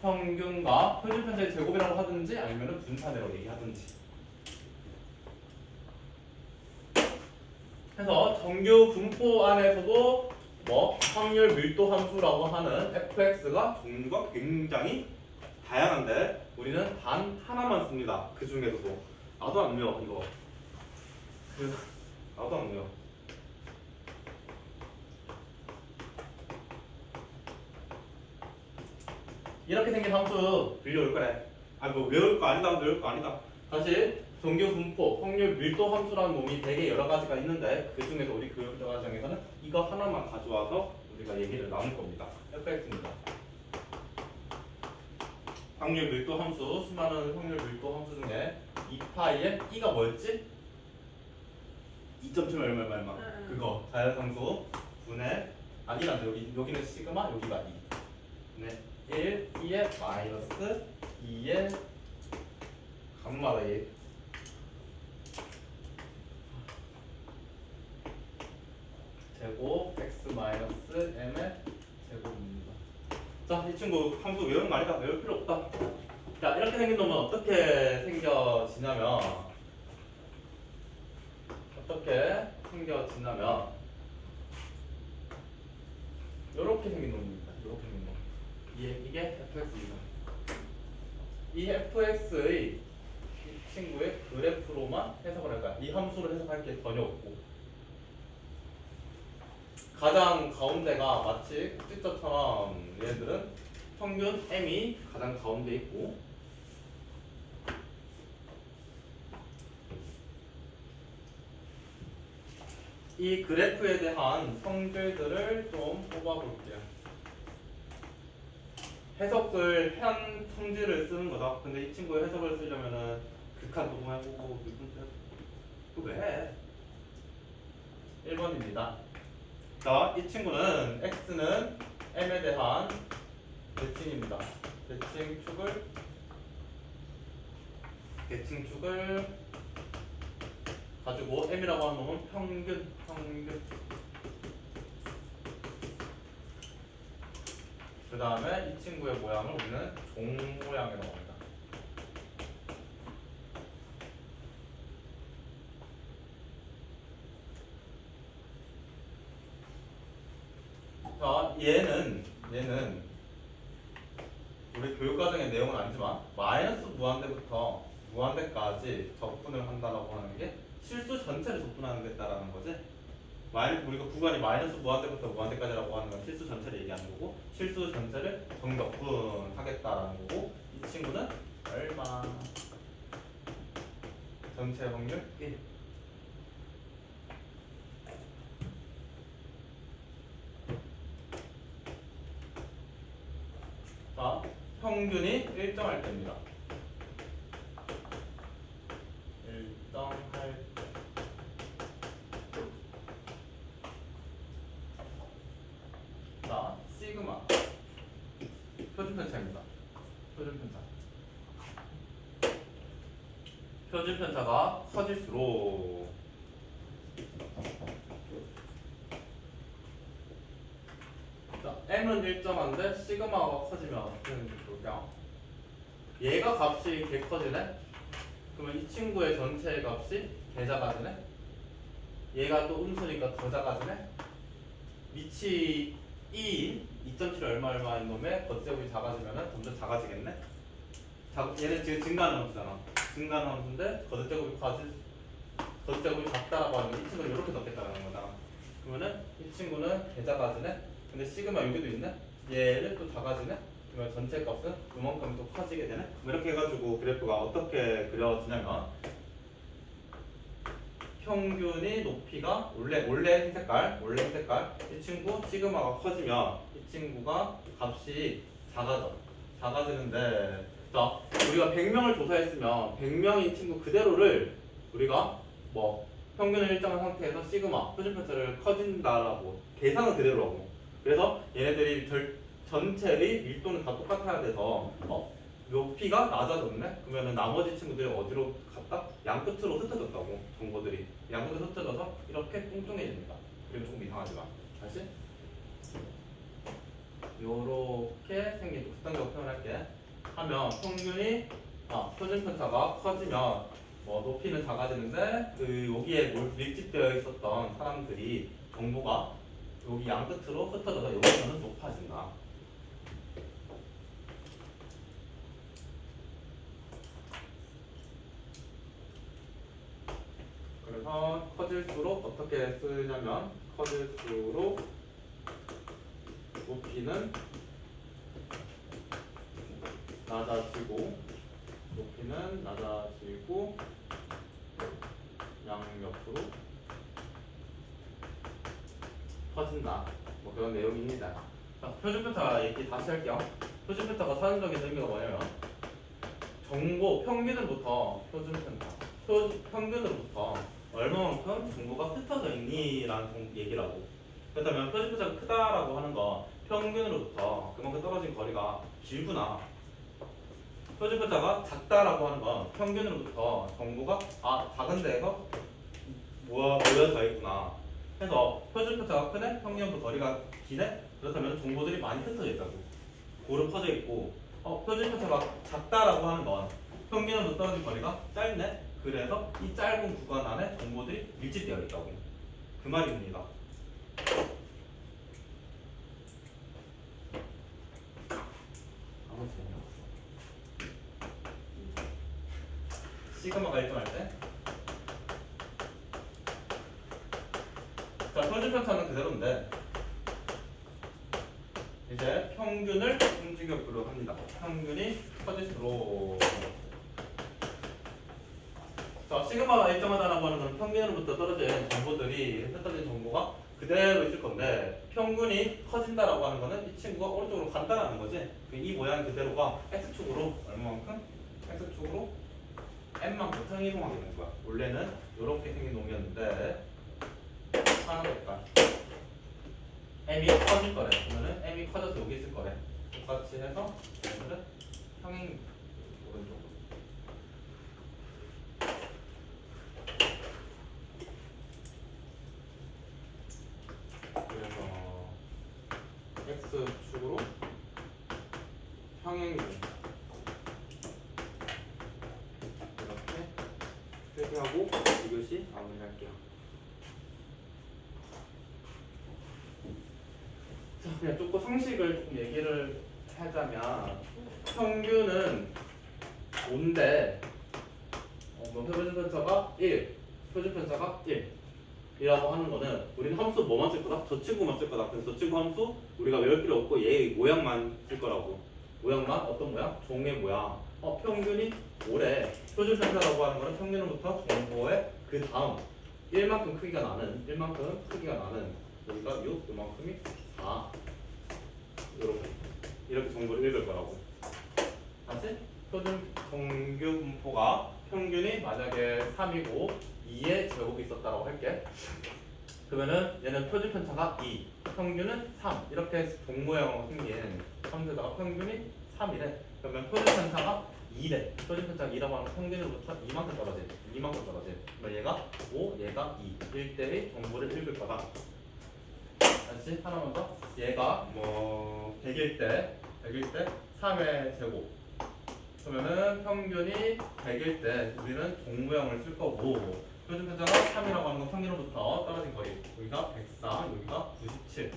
평균과 표준편차의 제곱이라고 하든지 아니면 분산이라고 얘기하든지. 그래서 정규 분포 안에서도 뭐 확률 밀도 함수라고 하는 fx가 종류가 굉장히 다양한데 우리는 단 하나만 씁니다. 그 중에서도 나도 안 외워 이거. 나도 안 외워. 이렇게 생긴 함수 빌려올 거래. 아 뭐 외울 거 아니다, 외울 거 아니다. 사실 정규 분포, 확률 밀도 함수라는 놈이 되게 여러 가지가 있는데 그 중에서 우리 교육 과정에서는 이거 하나만 가져와서 우리가 얘기를 나눌 겁니다. fx입니다. 확률 밀도 함수, 수많은 확률 밀도 함수 중에 2파이의 e가 뭐였지? 2.7 얼마 그거 자연상수 분의 아니라 여기는 시그마 여기가 2 네 1, 2의 마이너스 2의 감마다 1 제곱 x 마이너스 m의 제곱입니다. 자, 이 친구 함수 외우는 거 아니다. 외울 필요 없다. 자, 이렇게 생긴 놈은 어떻게 생겨지냐면 이렇게 생긴 놈입니다. 이렇게 생긴 놈. 이게 fx입니다. 이 fx의 이 친구의 그래프로만 해석을 할까요? 이 함수로 해석할 게 전혀 없고 가장 가운데가 마치 꼭지점처럼 얘네들은 평균 m이 가장 가운데 있고 이 그래프에 대한 성질들을 좀 뽑아볼게요. 해석을 한 성질을 쓰는 거다. 근데 이 친구의 해석을 쓰려면은 극한 도모해보고 그거 왜 해? 1번입니다. 자, 이 친구는 x는 m에 대한 대칭입니다. 대칭축을 가지고 m이라고 하는 놈은 평균 그 다음에 이 친구의 모양을 우리는 종 모양이라고 합니다. 자, 얘는 우리 교육과정의 내용은 아니지만 마이너스 무한대부터 무한대까지 접근을 한다라고 하는 게 실수 전체를 접근하는 겠다라는 거지. 우리가 구간이 마이너스 무한대부터 무한대까지라고 하는 건 실수 전체를 얘기하는 거고 실수 전체를 정접근하겠다라는 거고 이 친구는 얼마? 전체 확률 1. 자, 평균이 일정할 때입니다. 일정할 때. 자, 시그마 표준편차입니다. 표준편차가 커질수록 자, m은 일정한데 시그마가 커지면 어떻게 되는지 볼게요. 얘가 값이 개 커지네? 그러면 이 친구의 전체 값이 개 작아지네? 얘가 또 음수니까 더 작아지네? 밑이 2인 2.7 얼마인 놈의 겉제곱이 작아지면 점점 작아지겠네? 얘는 지금 증가하는 함수잖아. 증가하는 함수인데 겉제곱이 작다라고 하는 건 이 친구를 이렇게 넣겠다는 거잖아. 그러면은 이 친구는 개 작아지네? 근데 시그마 여기도 있네? 얘를 또 작아지네? 그러면 전체 값은 이만큼 또 커지게 되네? 이렇게 해가지고 그래프가 어떻게 그려지냐면 평균이 높이가 원래 흰 색깔 이 친구 시그마가 커지면 이 친구가 값이 작아지는데 자 우리가 100명을 조사했으면 100명인 친구 그대로를 우리가 뭐 평균을 일정한 상태에서 시그마 표준편차를 커진다라고 계산은 그대로 하고 그래서 얘네들이 전체의 밀도는 다 똑같아야 돼서 높이가 낮아졌네? 그러면은 나머지 친구들이 어디로 갔다? 양 끝으로 흩어졌다고 정보들이 양 끝으로 흩어져서 이렇게 뚱뚱해집니다. 그리고 조금 이상하지만 다시 요렇게 생긴 극단적으로 표현할게 하면 평균이 표준편차가 커지면 뭐 높이는 작아지는데 그 여기에 밀집되어 있었던 사람들이 정보가 여기 양 끝으로 흩어져서 여기서는 높아진다. 그래서 커질수록 어떻게 쓰냐면 커질수록 높이는 낮아지고 양옆으로 커진다. 뭐 그런 내용입니다. 자, 표준편차 얘기 다시 할게요. 표준편차가 사전적인 의미가 뭐냐면 정보 평균으로부터 평균으로부터 얼마만큼 정보가 흩어져 있니라는 얘기라고. 그렇다면 표준편차가 크다라고 하는 거 평균으로부터 그만큼 떨어진 거리가 길구나. 표준편차가 작다라고 하는 건 평균으로부터 정보가 작은 데에서 모여져 있구나. 해서 표준편차가 크네, 평균보다 거리가 기네. 그렇다면 정보들이 많이 흩어져 있다고. 고루 퍼져 있고, 표준편차가 작다라고 하는 건 평균으로 떨어진 거리가 짧네. 그래서 이 짧은 구간 안에 정보들이 밀집되어 있다고. 그 말입니다. 아무 재미없어. 시그마가 일정할 때. 자, 표준편차는 그대로인데 이제 평균을 움직여 보려고 합니다. 평균이 커질수록 자, 시그마가 일정하다라고 하는 건 평균으로부터 떨어진 정보들이 흩어진 정보가 그대로 있을 건데 평균이 커진다라고 하는 거는 이 친구가 오른쪽으로 간다라는 거지. 이 모양 그대로가 x축으로 얼마만큼? x축으로 n만큼 평이동하게 되는 거야. 원래는 이렇게 생긴 놈이었는데 하나 볼까? m이 커질 거래. 그러면은 m이 커져서 여기 있을 거래. 똑같이 해서 오늘은 평행 오른쪽으로. 그래서 x축으로 평행이동 이렇게 표시하고 이것이 마무리할게요. 자, 그냥 조금 상식을 조금 얘기를 하자면 평균은 5인데 표준편차가 1, 표준편차가 1 이라고 하는 거는 우리는 함수 뭐만 쓸 거다? 저 친구만 쓸 거다. 그래서 저 친구 함수 우리가 외울 필요 없고 얘의 모양만 쓸 거라고. 모양만 어떤 모양? 종의 모양. 평균이 5래. 표준편차라고 하는 거는 평균으로부터 정보의 그 다음 1만큼 크기가 나는 여기가 6, 이만큼이 4 이렇게 정보를 읽을 거라고. 다시 표준 정규 분포가 평균이 만약에 3이고 2의 제곱이 있었다라고 할게. 그러면은 얘는 표준편차가 2, 평균은 3 이렇게 종모양으로 생긴 함수에다가 평균이 3이래. 그러면 표준편차가 2래. 표준편차가 2라고 하는 평균으로부터 2만큼 떨어진. 그러면 얘가 5, 얘가 2. 1대의 정보를 읽을 거다. 다시 하나만 더. 얘가 100일 때 3의 제곱. 그러면은 평균이 100일 때 우리는 종모형을 쓸 거고 표준편차가 3이라고 하는 건 평균으로부터 떨어진 거리. 여기가 104, 여기가 97.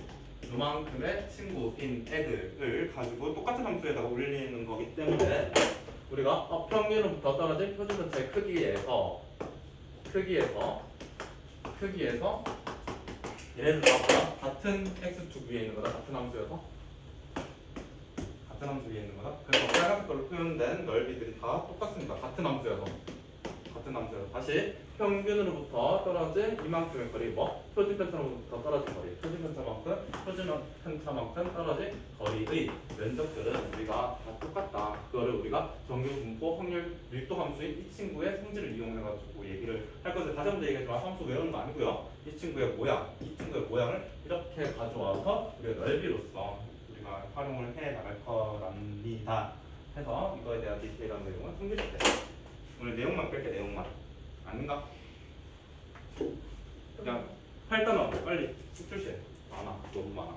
요만큼의 친구인 애들을 가지고 똑같은 함수에다가 올리는 거기 때문에 우리가 평균으로부터 떨어진 표준편차의 크기에서 얘네들 다 같은 x축 위에 있는 거다. 같은 함수 위에 있는 거다. 그래서 빨간색 걸로 표현된 넓이들이 다 똑같습니다. 같은 함수여서. 다시 평균으로부터 떨어진 이만큼의 거리, 표준편차로부터 떨어진 거리. 표준편차만큼 편차만큼 떨어진 거리의 면적들은 우리가 다 똑같다. 그거를 우리가 정규 분포 확률 밀도 함수인 이 친구의 성질을 이용해가지고 얘기를 할 것을 다시 한번 얘기했지만 함수 외우는 거 아니고요. 이 친구의 모양을 이렇게 가져와서 우리가 넓이로서 우리가 활용을 해 나갈 거랍니다. 해서 이거에 대한 디테일한 내용은 숨기실 때 오늘 내용만 뺄게. 내용만 아닌가? 그냥 8단원 빨리 쭉 출시해. 많아. 너무 많아.